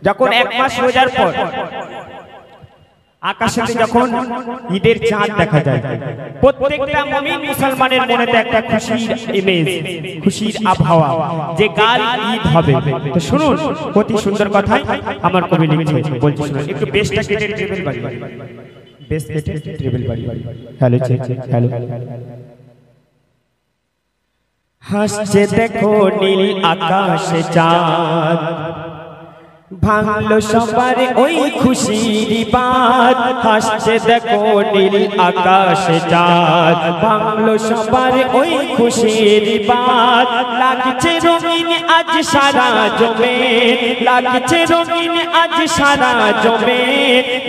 যখন এক মাস রোজার পর আকাশে যখন ঈদের চাঁদ দেখা যায়, প্রত্যেকটা মুমিন মুসলমানের মনেতে একটা খুশির ইমেজ, খুশির আবহাওয়া যে কাল ঈদ হবে। তো শুনুন, অতি সুন্দর কথাই আমার কবি লিখছে, বলছি শুনুন। একটু বেসটা কেটে ট্রেবেল বাড়ি, বেস কেটে ট্রেবেল বাড়ি। Hello hello. হাসছে দেখো নীল আকাশে চাঁদ, ভাঙলো সবার ওই খুশির বাত। হাসছে দেখো নীল আকাশে চাঁদ, ভাঙলো সবার ওই খুশির বাত। লাগছে রঙিন আজ সারা জমে, লাগছে রঙিন আজ সারা জমে।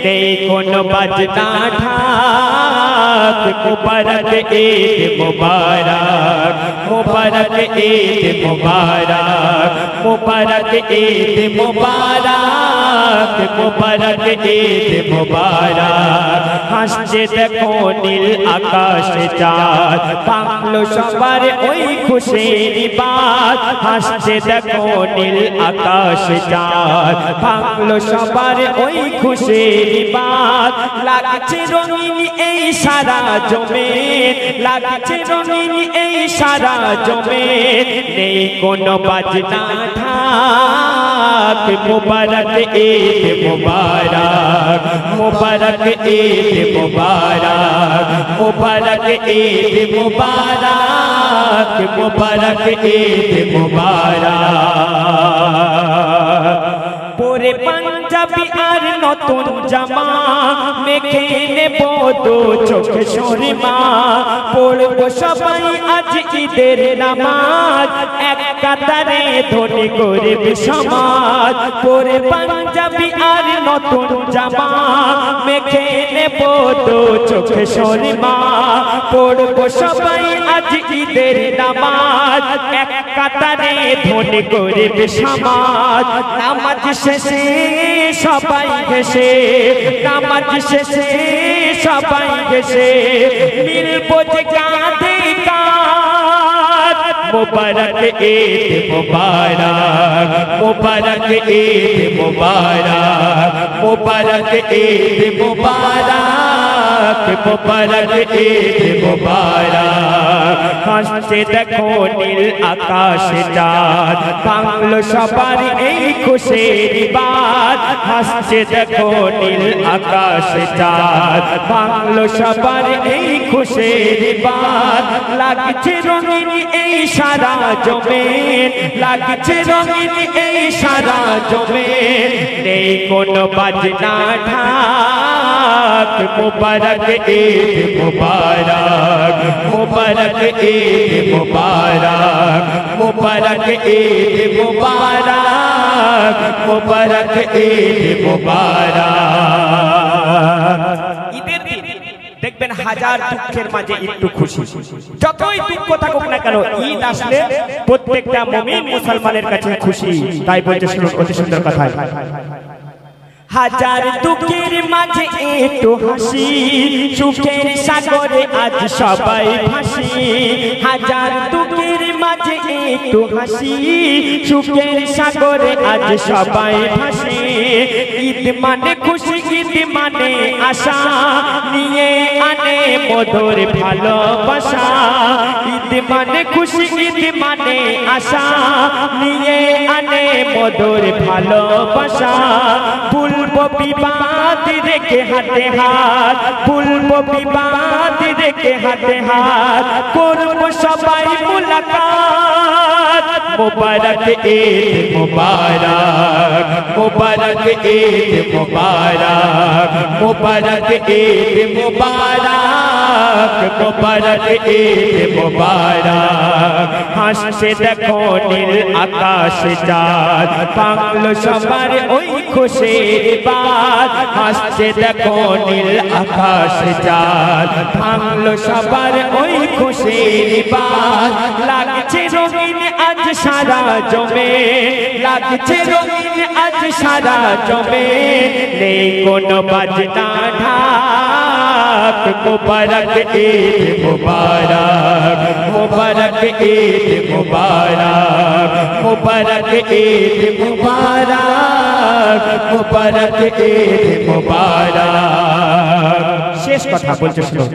নেই কোনো বাজনা ঢাক, মুবারক ঈদ মুবারক, মুবারক ঈদ মুবারক, মুবারক ঈদ মুবারক, মুবারক ঈদ মুবারক। হাসছে দেখো নীল আকাশে চাঁদ, ভাঙলো সবার ওই খুশির বাত। হাসছে দেখো নীল আকাশে চাঁদ, ভাঙলো সবার ওই খুশির বাত। লাগছে রঙিন এই সারা জমে, লাগছে রঙিন এই সারা জমে। নেই কোনো বাজনা ঢাক, মুবারক ঈদ মুবারক, মুবারক ঈদ মুবারক, মুবারক ঈদ মুবারক, মুবারক ঈদ মুবারক। পরে পাঞ্জাবি আর নতুন জামা, মেখে নেব দু চোখে সুরমা। পড়বো সবাই আজ ঈদের নামাজ, এক কাতারে ধনী গরিব সমাজ। পরে পাঞ্জাবি আর নতুন জামা, মেখে নেব দু চোখে সুরমা। পড়বো সবাই আজ ঈদের নামাজ, এক কাতারে ধনী গরিব সমাজ। নামাজ শেষে সবাই ঘেসে, নামাজ শেষে সবাই ঘেসে। মিলবো যে কাঁধে কাঁধ, মুবারক ঈদ মুবারক, মুবারক ঈদ মুবারক, মুবারক ঈদ মুবারক, মুবারক ঈদ মুবারক। হাসছে দেখো নীল আকাশে চাঁদ, ভাঙলো সবার এই খুশির বাত। হাসছে দেখো নীল আকাশে চাঁদ, ভাঙলো সবার এই খুশির বাত। লাগছে রঙিন এই সারা জমে, লাগছে রঙিন এই সারা জমে। নেই কোনো বাজনা ঢাক, মুবারক ঈদ মুবারক, মুবারক ঈদ মুবারক, মুবারক ঈদ মুবারক, মুবারক ঈদ মুবারক। ঈদের দিন দেখবেন হাজার দুঃখের মাঝে একটু খুশি। যতই দুঃখ থাকুক না কেন, ঈদ আসলে প্রত্যেকটা মুমিন মুসলমানের কাছে খুশি। তাই বলতে শুনুন অতি সুন্দর কথা। হাজার দুঃখের মাঝে একটু হাসি, সুখের সাগরে আজ সবাই ভাসি। হাজার দুঃখের মাঝে একটু হাসি, সুখের সাগরে আজ সবাই ভাসি। ঈদ মানে খুশি, ঈদ মানে আশা, নিয়ে আনে মধুর ভালোবাসা। ঈদ মানে খুশি, ঈদ মানে আশা, নিয়ে আনে মধুর ভালোবাসা। ভুলবো বিবাদ রেখে হাতে হাত, ভুলবো বিবাদ রেখে হাতে হাত। করবো সবাই মুলাকাত, মুবারক ঈদ মুবারক, মুবারক ঈদ মুবারক, মুবারক ঈদ মুবারক, মুবারক ঈদ মুবারক। হাসছে দেখো নীল আকাশে চাঁদ, ভাঙলো সবার ওই খুশির বাত। হাসছে দেখো নীল আকাশে চাঁদ, ভাঙলো সবার ওই খুশির বাত। লাগছে রঙিন আজ সারা জমে, লাগছে রঙিন আজ সারা জমে। নেই কোনো বাজনা ঢাক, মুবারক ঈদ মুবারক, মুবারক ঈদ মুবারক, মুবারক ঈদ মুবারক, মুবারক ঈদ মুবারক। শেষ কথা বলছে শুনো,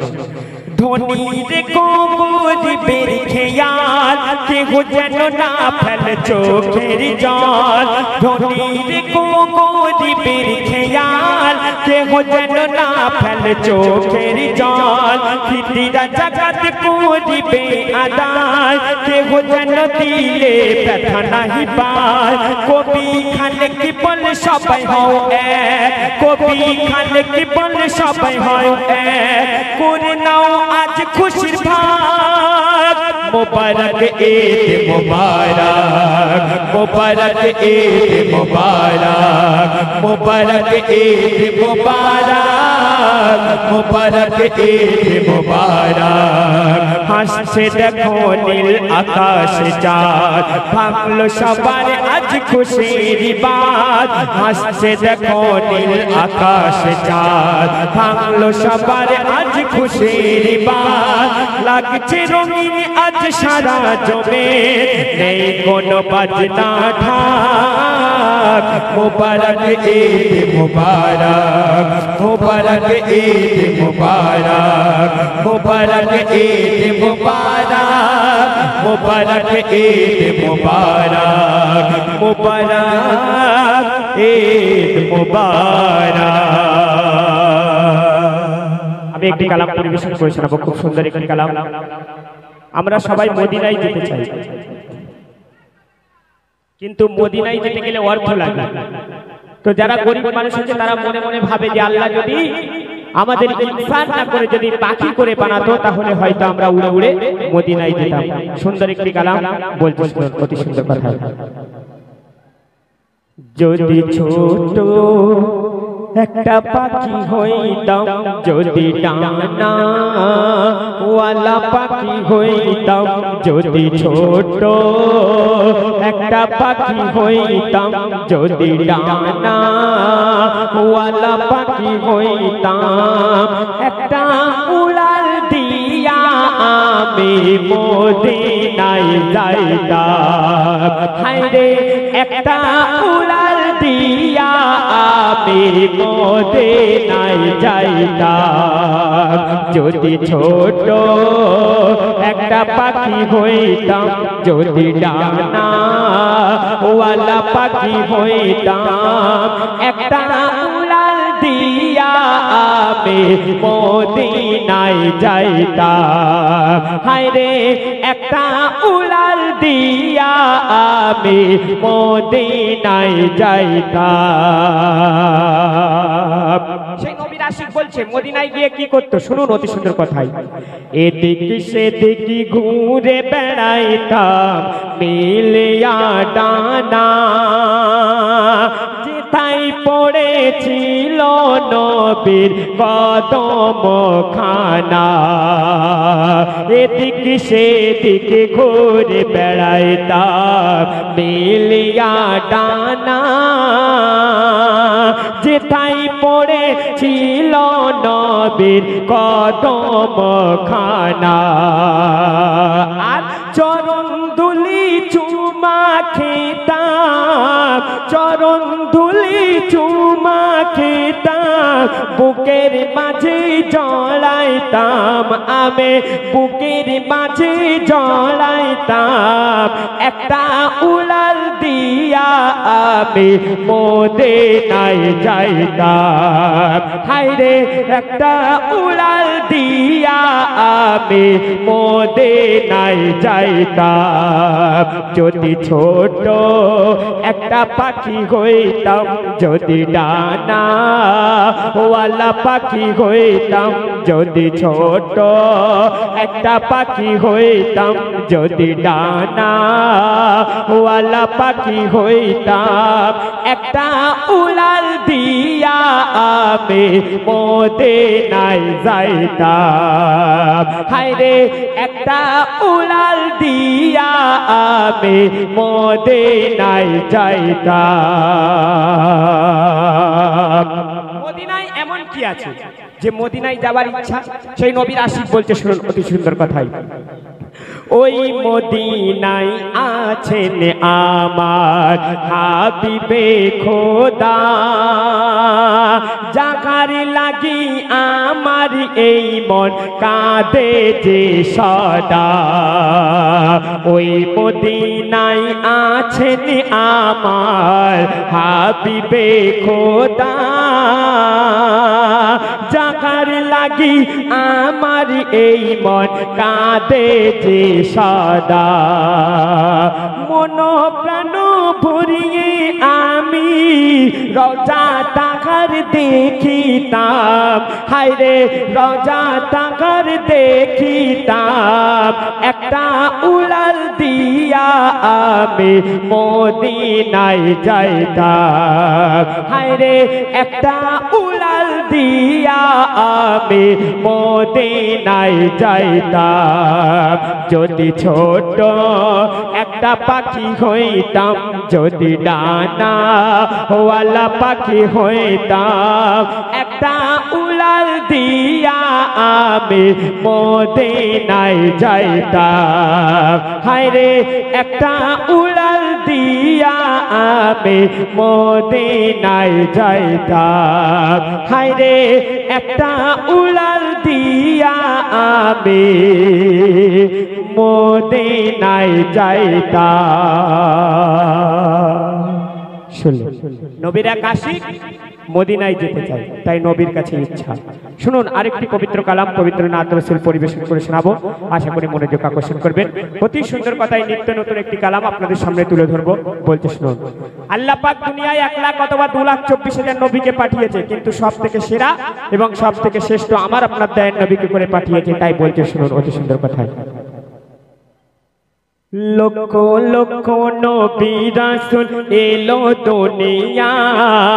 ধনির গরিবের খেয়াল কেহ যেন না ফেলে চোখের জল। ধনির গরিবের খেয়াল কেহ যেন না ফেলে চোখের জল। খিদিরা জাগাত করিবে আদায় কেহ যেন দিলে ব্যথা নাহি পায়। কবি খানে কি বলে সবাই হও এক, কবি খানে কি বলে সবাই হয় এক। করে নাও আজ খুশির ভাগ, মুবারক ঈদ মুবারক, মুবারক ঈদ মুবারক, মুবারক ঈদ মুবারক, মুবারক ঈদ মুবারক। হাসছে দেখো নীল আকাশ চাঁদ, ভাঙলো সবার আজ খুশির বাত। হাসছে দেখো নীল আকাশ চাঁদ, ভাঙলো সবার আজ খুশির বাত। লাগছে রঙিন আজ সারা জমে, নেই কোনো বাজনা ঢাক। মুবারক ঈদ মুবারক, মুবারক ঈদ মুবারক, মুবারক ঈদ মুবারক, মুবারক ঈদ মুবারক, মুবারক ঈদ মুবারক। আমি একটি কালাম পরিবেশন করে শোনাবো, খুব সুন্দর একটি কালাম। আমরা সবাই মদিনায় যেতে চাই, কিন্তু মদিনায় যেতে গেলে অর্থ লাগে। তো যারা গরিব মানুষ আছে তারা মনে মনে ভাবে যে আল্লাহ যদি আমাদের ইনসান না করে যদি পাখি করে বানাতো তাহলে হয়তো আমরা উড়ে উড়ে মদিনায় যেতাম। সুন্দর একটি কালাম বলতে অতি সুন্দর কথা। যদি ছোট একটা পাখি হইতাম, যদি ডানা ওয়ালা পাখি হইতাম, যদি ছোট একটা পাখি হইতাম, যদি ডানা ওয়ালা পাখি হইতাম, একটা উড়াল দিয়া আমি মদিনায় যাইতাম। হায়রে একটা উড়াল দিয়া আমি মদিনায় যাইতাম। যদি ছোট একটা পাখি হইতাম, যদি ডানা ওয়ালা পাখি হইতাম, একটা উড়াল দিয়া আমি মদিনায় যাইতাম। হায়রে একটা উড়াল দিয়া আমি মদিনায় যাইতাম। সেই নবীর আশিক বলছে মদিনায় গিয়ে কি করতো, শুনুন অতি সুন্দর কথাই। এদিক সেদিক ঘুরে বেড়াইতাম মিলিয়া ডানা, যেথায় পড়েছিল নবীর কদম খানা। এদিক সেদিক ঘুরে বেড়াইতাম মিলিয়া ডানা, যেথায় পড়েছিল নবীর কদম খানা। আর চরণ দুলি চুমা খেতাম, চরণ দুলি চুমা খেতাম, বুকের মাঝে জড়াইতাম আমি, বুকের মাঝে জড়াইতাম। একটা উড়াল দিয়া আমি মদিনায় যাইতাম। হায়রে একটা উড়াল দিয়া আমি মদিনায় যাইতাম। যদি ছোট একটা পাখি হইতাম, যদি ডানা ওয়ালা পাখি হইতাম, যদি ছোট একটা পাখি হইতাম, যদি ডানা ওয়ালা পাখি হইতাম, একটা উড়াল দিয়া আমি মদিনায় যাইতাম। হায়রে একটা উড়াল দিয়া আমি মদিনায় যাইতাম। মদিনায় এমন কি আছে যে মদিনায় যাওয়ার ইচ্ছা? সেই নবীর আশিক বলতে শুনুন অতি সুন্দর কথাই। ওই মদিনায় আছেন আমার হাবিবে খোদা, যাকার লাগি আমার এই মন কাঁদে যে সদা। ওই মদিনায় আছেন আমার হাবিবে খোদা, যাকার লাগি আমার এই মন কাঁদে যে সদা। মন প্রাণ ভরিয়ে আমি রওজা তাকার দেখিতাম, হায়রে রওজা তাকার দেখিতাম। একটা উড়াল দিয়া আমি মদিনায় যাইতাম, হায়রে একটা উড়াল দিয়া আমি মদিনায় যাইতাম। যদি ছোট একটা পাখি হইতাম, যদি ডানা ওয়ালা পাখি হইতাম, একটা উড়াল দিয়া আমি মদিনায় যাইতাম, হায়রে একটা উড়াল দিয়া আমি মদিনায় যাইতাম, হায়রে একটা উড়াল দিয়া আমি মদিনায় যাইতাম। নবীর এক আশিক মদিনায় যেতে চাই, তাই নবীর কাছে ইচ্ছা। শুনুন আরেকটি পবিত্র কালাম পবিত্র নাত রাসূল পরিবেশন করে শোনাবো, আশা করি মনোযোগ আকর্ষণ করবেন। অতি সুন্দর কথায় নিত্য নতুন একটি কালাম আপনাদের সামনে তুলে ধরবো, বলতে শুনুন। আল্লাহ পাক দুনিয়ায় 1 লাখ অথবা 2,24,000 নবীকে পাঠিয়েছে, কিন্তু সব থেকে সেরা এবং সব থেকে শ্রেষ্ঠ আমার আপনার দয়ার নবীকে করে পাঠিয়েছে, তাই বলতে শুনুন অতি সুন্দর কথায়। লক্ষ লক্ষ নবী রাসূল এলো দুনিয়ায়,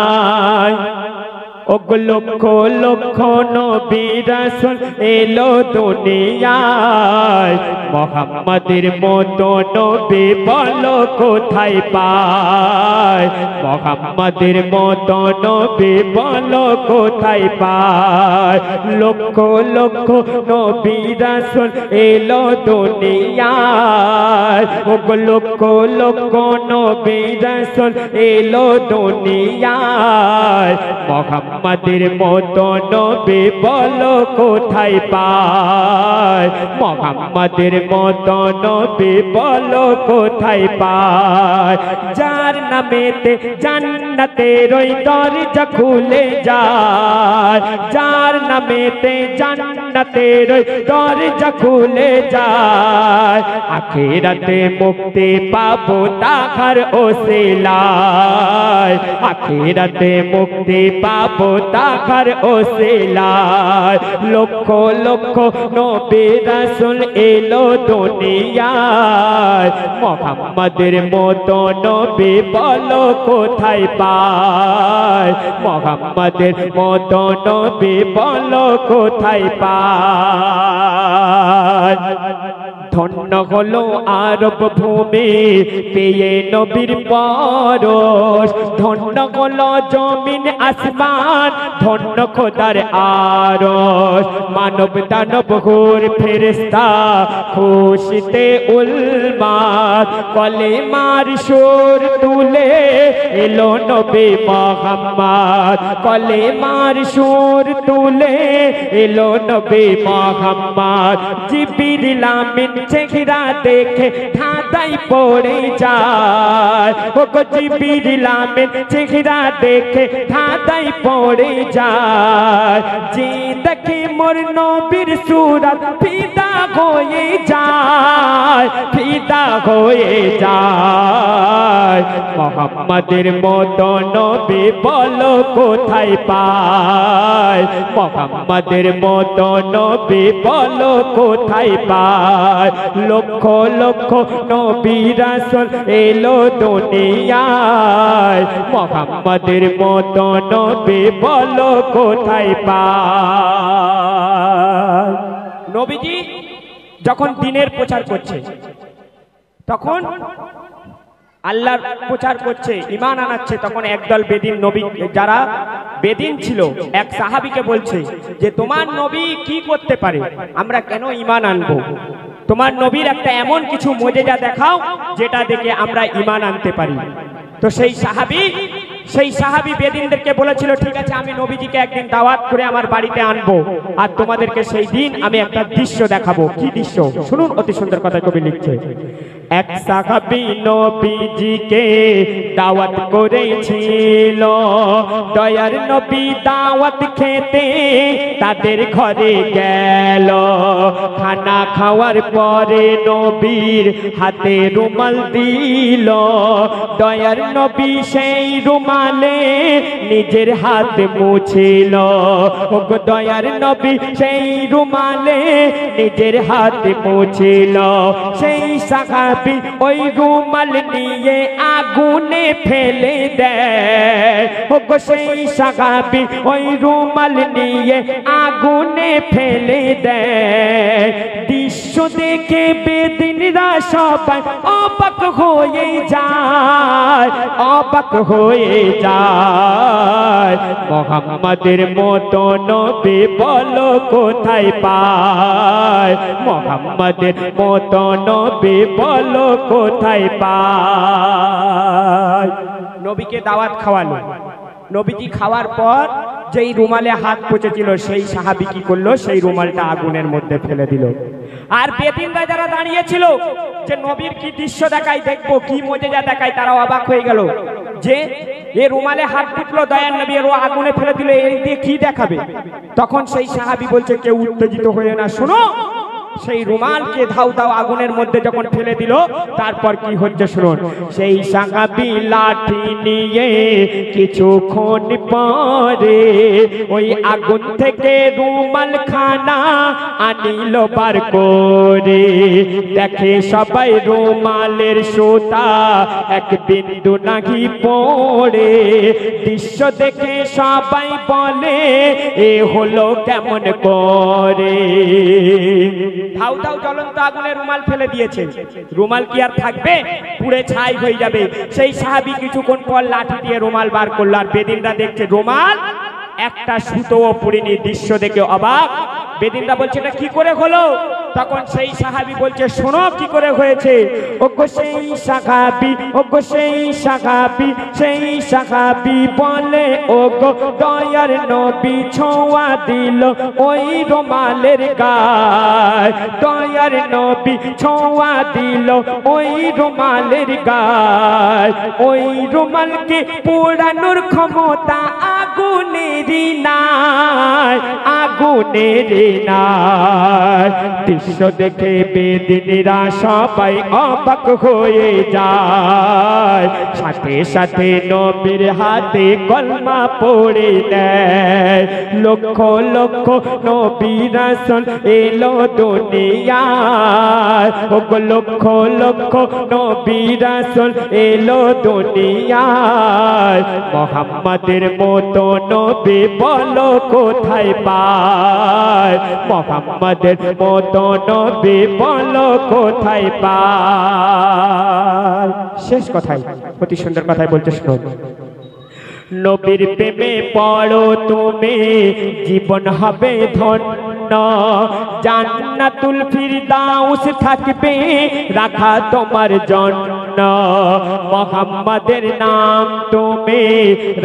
ওগো লক্ষ লক্ষ নবী রাসূল এলো দুনিয়ায়। মুহাম্মাদের মতো নবী বলো কোথায় পায়, মুহাম্মাদের মতো নবী বলো কোথায় পায়। লক্ষ লক্ষ নবী রাসূল এলো দুনিয়ায়, ওগো লক্ষ লক্ষ নবী রাসূল এলো দুনিয়ায়। মুহাম্মাদের মতো নবী বলো কোথায় পায়, মুহাম্মাদের মতো নবী বলো কোথায় পায়। যার নামেতে জান্নাতের ওই দরজা খুলে যায়, যার নামেতে জান্নাতের ওই দরজা খুলে যায়। আখিরাতে মুক্তি পাবো তাহার ওসিলায়, আখিরাতে মুক্তি পাবো তাহার ওসিলায়। লক্ষ লক্ষ নবী রাসূল এলো দুনিয়ায়, মুহাম্মাদের মতো নবী বলো কোথায় পায়, মুহাম্মাদের মতো নবী বলো কোথায় পায়। ধন্য হলো আরব ভূমি পেয়ে নবীর পরশ, ধন্য হলো জমিন আসমান ধন্য খোদার আরশ। মানব দানব হুর ফেরেশতা খুশিতে উলমাদ, কলেমার সুর তুলে এলো নবী মুহাম্মদ, কলেমার সুর তুলে এলো নবী মুহাম্মদ। জিবরিল আমিন চেহারা দেখে ধাঁধায় পড়ে যায়, ও গো জিবরিল আমিন চেহারা দেখে ধাঁধায় পড়ে যায়। যে দেখে মোর নবীর সুরত ফিদা হয়ে যায়, ফিদা হয়ে যায়। মুহাম্মাদের মতো নবী বলো কোথায় পায়, মুহাম্মাদের মতো নবী বলো কোথায় পায়। লক্ষ লক্ষ নবী রাসূল এলো দুনিয়ায়, মুহাম্মাদের মতো নবী বলো কোথায় পায়। নবীজি যখন দ্বীনের প্রচার করছে, তখন আল্লাহর প্রচার করছে, ঈমান আনাচ্ছে, তখন একদল বেদিন নবী যারা বেদিন ছিল এক সাহাবীকে বলছে যে তোমার নবী কি করতে পারে, আমরা কেন ঈমান আনবো। তোমার নবীর একটা এমন কিছু মুজিজা দেখাও যেটা দেখে আমরা ঈমান আনতে পারি। তো সেই সাহাবী বেদিনদেরকে বলেছিল, ঠিক আছে আমি নবীজিকে একদিন দাওয়াত করে আমার বাড়িতে আনবো, আর তোমাদেরকে সেই দিন আমি একটা দৃশ্য দেখাবো। কি দৃশ্য শুনুন, অতি সুন্দর কথা কবি লিখছে। এক সাহাবী নবীজিকে দাওয়াত করেছিল, দয়ার নবী দাওয়াত খেতে তাদের ঘরে গেল। খানা খাওয়ার পরে নবীর হাতে রুমাল দিল, দয়ার নবী সেই রুমালে নিজের হাত মুছিল। ওগো দয়ার নবী সেই রুমালে নিজের হাত মুছিল। সেই সাহাবী ওই রুমাল নিয়ে আগুনে ফেলে দেয়। ওগো সেই সাহাবী ওই রুমাল নিয়ে আগুনে ফেলে দেয়। দৃশ্য দেখে বেদিনরা সবাই অবাক হয়ে যায়, অবাক হয়ে যায়। মুহাম্মাদের মতো নবী বলো কোথায় পায়, মুহাম্মাদের মতো নবী বলো কোথায় পায়। নবীকে দাওয়াত খাওয়ালো, নবীজি খাওয়ার পর যেই রুমালে হাত পচেছিল সেই সাহাবী কি করলো, সেই রুমালটা আগুনের মধ্যে ফেলে দিল। আর বেদিনরা যারা দাঁড়িয়েছিল যে নবীর কি দৃশ্য দেখায় দেখবো, কি মুজিজা দেখায়, তারা অবাক হয়ে গেল যে এ রুমালে হাত পুতলো দয়ার নবী, এর আগুনে ফেলে দিল, এই দিয়ে কি দেখাবে। তখন সেই সাহাবী বলছে, কেউ উত্তেজিত হয়ে না, শোনো। সেই রুমালকে ধাউ ধাউ আগুনের মধ্যে যখন ফেলে দিল, তারপর কি হচ্ছে শুনুন। সেই সাহাবী লাঠি নিয়ে কিছুক্ষণ পরে ওই আগুন থেকে রুমাল খানা আনিল বার করে। দেখে সবাই রুমালের সুতা এক বিন্দু নাহি পড়ে। দৃশ্য দেখে সবাই বলে, এ হলো কেমন করে। ধাউ ধাউ জ্বলন্ত আগুনে রুমাল ফেলে দিয়েছে, রুমাল কি আর থাকবে, পুড়ে ছাই হয়ে যাবে। সেই সাহাবী কিছুক্ষণ পর লাঠি দিয়ে রুমাল বার করলো, আর বেদিনরা দেখছে রুমাল একটা সুতোও পুড়েনি। দৃশ্য দেখে অবাক। বেদিনরা বলছে, এটা কি করে হলো? তখন সেই সাহাবী বলছে, শোনো কি করে হয়েছে। ওগো সেই সাহাবী, ওগো সেই সাহাবী, সেই সাহাবী বলে, ওগো দয়ার নবী ছোঁয়া দিল ওই রুমালের গায়। দয়ার নবী ছোঁয়া দিল ওই রুমালের গায়। ওই রুমালকে পোড়ানোর ক্ষমতা আগুনেরই নাই, আগুনেরই নাই। দৃশ্য দেখে বেদিনীরা সবাই অবাক হয়ে যায়। সাথে সাথে নবীর হাতে কলমা পড়ে দেয়। লক্ষ লক্ষ নবী রাসূল এলো দুনিয়ায়। ওগো লক্ষ লক্ষ নবী রাসূল এলো দুনিয়ায়। মুহাম্মাদের মতো নবী বলো কোথায় পায়, মুহাম্মাদের মতো নবী বলো কোথায় পায়। শেষ কথায় অতি সুন্দর কথায় বলতে শুনুন। নবীর প্রেমে পড়ো তুমি, জীবন হবে ধন্য। জান্নাতুল ফিরদাউস থাকবে রাখা তোমার জন্য। মুহাম্মাদের নাম তুমি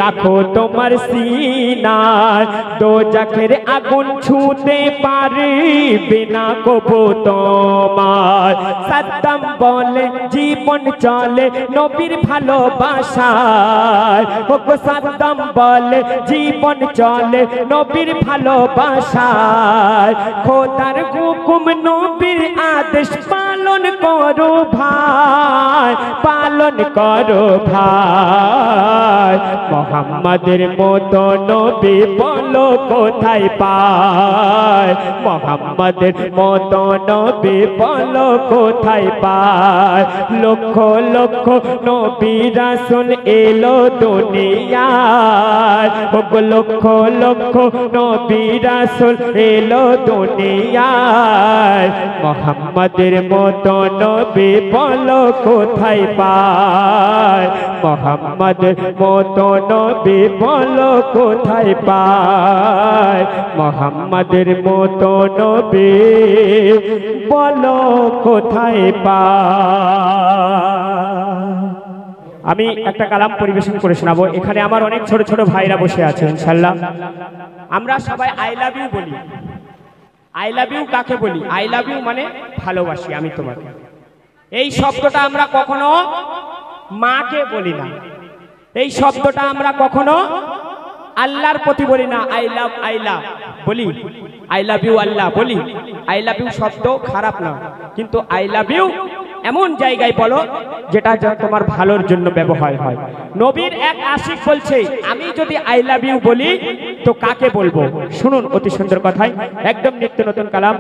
রাখো তোমার সিনায়। দোজাখের আগুন ছুঁতে পারবে না কবু তোমার। সাদ্দাম বলে জীবন চলে নবীর ভালোবাসায়। ওগো সাদ্দাম বলে জীবন চলে নবীর ভালোবাসায়। খোদার হুকুম নবীর আদেশ পালন করো ভাই, পালন করো ভাই। মুহাম্মাদের মতো নবী বলো কোথায় পায়, মুহাম্মাদের মতো নবী বলো কোথায় পায়। লক্ষ লক্ষ নবী রাসূল এলো দুনিয়ায়। ওগো লক্ষ লক্ষ নবী রাসূল এলো দুনিয়ায়। মুহাম্মাদের মতো নবী বলো কোথায় পায়, মুহাম্মাদের মতো নবী বলো কোথায় পায়, মোহাম্মদের মতো নবী বলো কোথায় পায়। আমি একটা কালাম পরিবেশন করে শোনাবো। এখানে আমার অনেক ছোট ছোট ভাইরা বসে আছে ইনশাআল্লাহ। আমরা সবাই আই লাভ ইউ বলি। আই লাভ ইউ কাকে বলি? আই লাভ ইউ মানে ভালোবাসি আমি তোমাকে। এই শব্দটা আমরা কখনো মাকে বলি না, এই শব্দটা আমরা কখনো আল্লাহর প্রতি বলি না। আই লাভ বলি, আই লাভ ইউ আল্লাহ বলি। আই লাভ ইউ শব্দ খারাপ না, কিন্তু আই লাভ ইউ এমন জায়গায় বলো যেটা তোমার ভালোর জন্য ব্যবহার হয়। নবীর এক আশিক বলছে, আমি যদি আই লাভ ইউ বলি তো কাকে বলবো? শুনুন অতি সুন্দর কথায়, একদম নিত্য নতুন কালাম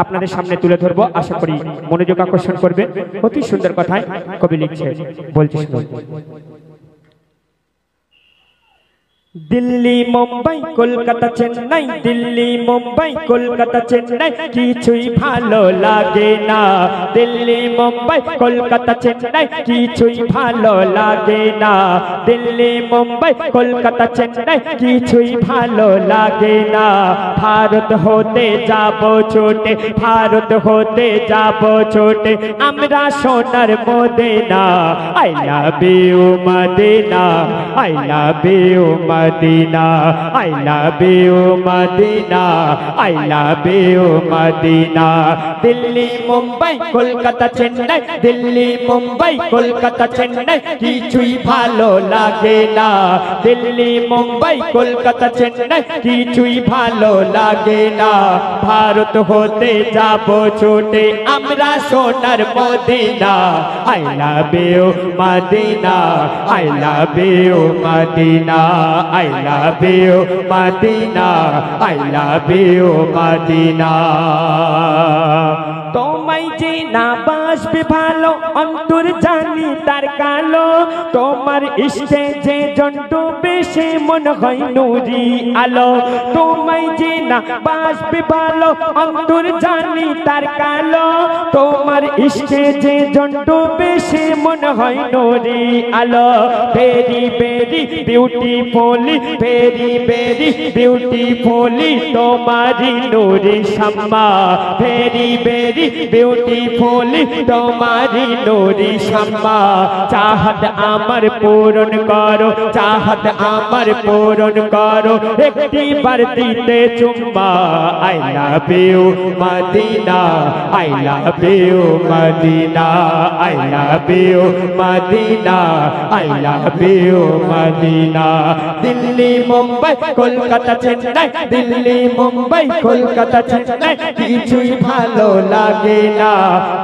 আপনাদের সামনে তুলে ধরবো, আশা করি মনোযোগ আকর্ষণ করবে। অতি সুন্দর কথায় কবি লিখছে, বলছে শুনুন। দিল্লি মুম্বাই কলকাতা চেন্নাই, দিল্লি মুম্বাই কলকাতা চেন্নাই কিছুই ভালো লাগে না। দিল্লি মুম্বাই কলকাতা চেন্নাই কিছুই ভালো লাগে না। দিল্লি মুম্বাই কলকাতা চেন্নাই কিছুই ভালো লাগে না। ভারত হতে যাব ছোটে, ভারত হতে যাব ছোটে আমরা সোনার Medina. I love you Medina, I love you Medina, I love you Medina, I love you Medina. Delhi Mumbai Kolkata Chennai, Delhi Mumbai Kolkata Chennai কিছুই ভালো লাগে না। দিল্লি মুম্বাই কলকাতা চেন্নাই কিছুই ভালো লাগে না। ভারত হতে যাব ছোটে আমরা সোনার Medina. I love you Medina, I love you Medina, I love you Madina, I love you Madina। তোমায় যে না বাসবে ভালো অন্তর জানি তার কালো, তোমার ইষ্টে যে জন্ড বেশে মন হয় নুরি আলো। তোমায় যে না বাসবে ভালো অন্তর জানি তার কালো, তোমার ইষ্টে যে জন্ড বেশে মন হয় নুরি আলো। Very very beautifully, very very beautifully তোমারি নুরি শাম্মা। ভেরি ভেরি বিউটিফুলি তোমারি নুরি শাম্মা। চাহত আমার পূরণ করো, চাহত আমার পূরণ করো একটি বার দিতে চুম্মা। I love you Medina, I love you Medina, I love you Medina, I love you Medina. Delhi Mumbai Kolkata Chennai, Delhi Mumbai Kolkata Chennai কিছুই ভালো লাগে না।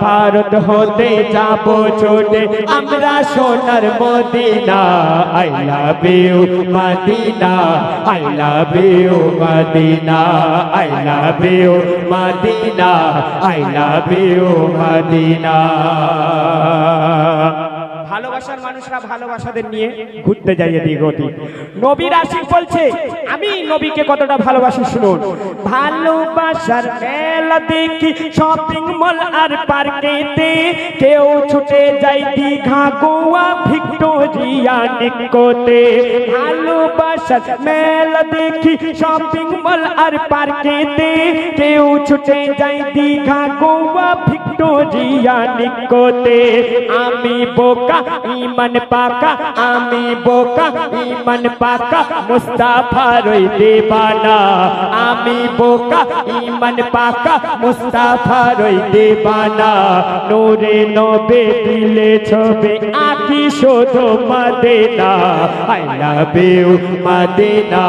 ভারত হতে যাব ছোটে আমরা সোনার Medina. I love you Medina, I love you Medina, I love you Medina, I love you Medina. ভালোবাসার মানুষরা ভালোবাসাদের নিয়ে ঘুরতে যায় এদিক ওদিক। নবীর আশিক বলছে, আমি নবীকে কতটা ভালোবাসি শুনুন। ভালোবাসার মেলা দেখি শপিং মল আর পার্কেতে, কেউ ছুটে যায় দীঘা গোয়া ভিক্টোরিয়া নিকোতে। ভালোবাসার মেলা দেখি শপিং মল আর পার্কেতে, কেউ ছুটে যায় দীঘা গোয়া ভিক্টোরিয়া নিকোতে। আমি বোকা ইমান পাকা, আমি বোকা ইমান পাকা মুস্তাফার দেবানা। আমি বোকা ইমান পাকা মুস্তাফার দেবানা। নূরে নবে দিলে ছবে আঁকি শুধু Medina. I love you Medina,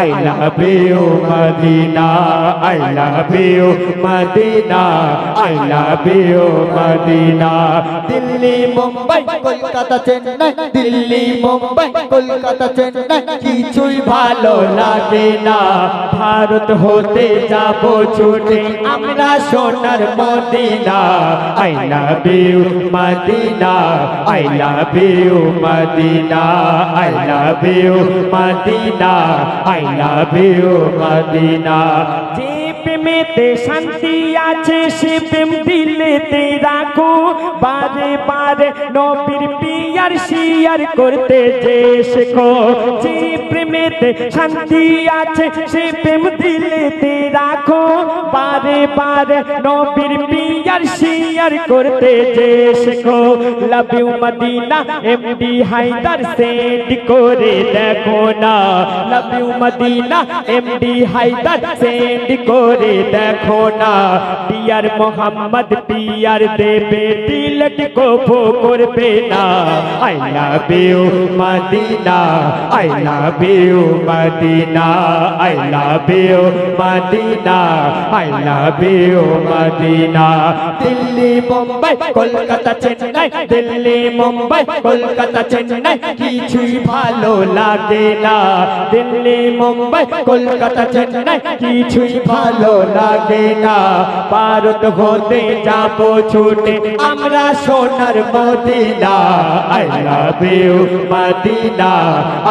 I love you Medina, I love you Medina, I love you Medina. Delhi Mumbai Kolkata Chennai, Delhi Mumbai Kolkata Chennai কিছুই ভালো লাগে না। ভারত হতে যাব ছুটে আমরা সোনার Medina. I love you Medina, I love you Medina, I love you Medina, I love you Medina. যে প্রেমেতে শান্তি আছে সে প্রেম দিলেতে রাখো বারে বারে নবীর পিয়ার শিয়ার করতে যে শেখো যে প্রেমেতে শান্তি আছে সে প্রেম দিলেতে রাখো বারে বারে নবীর পিয়ার শিয়ার করতে যে শেখো love you Medina MD Haider send করে দেখো না love you Medina MD Haider send করে দেখো না পিয়ার মোহাম্মদ পিয়ার দেবে দিলট को वो करबे ना I love you Medina I love you Medina I love you Medina I love you Medina Delhi Mumbai Kolkata Chennai Delhi Mumbai Kolkata Chennai কিছুই ভালো লাগে না দিল্লি মুম্বাই কলকাতা চেন্নাই কিছুই ভালো লাগে না ভারত হতে যাব ছুটে আমরা সোনার Medina I love you Medina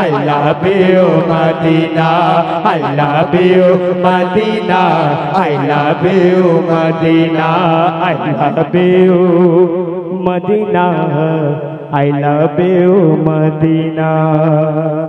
I love you Medina I love you Medina I love you Medina I love you Medina I love you Medina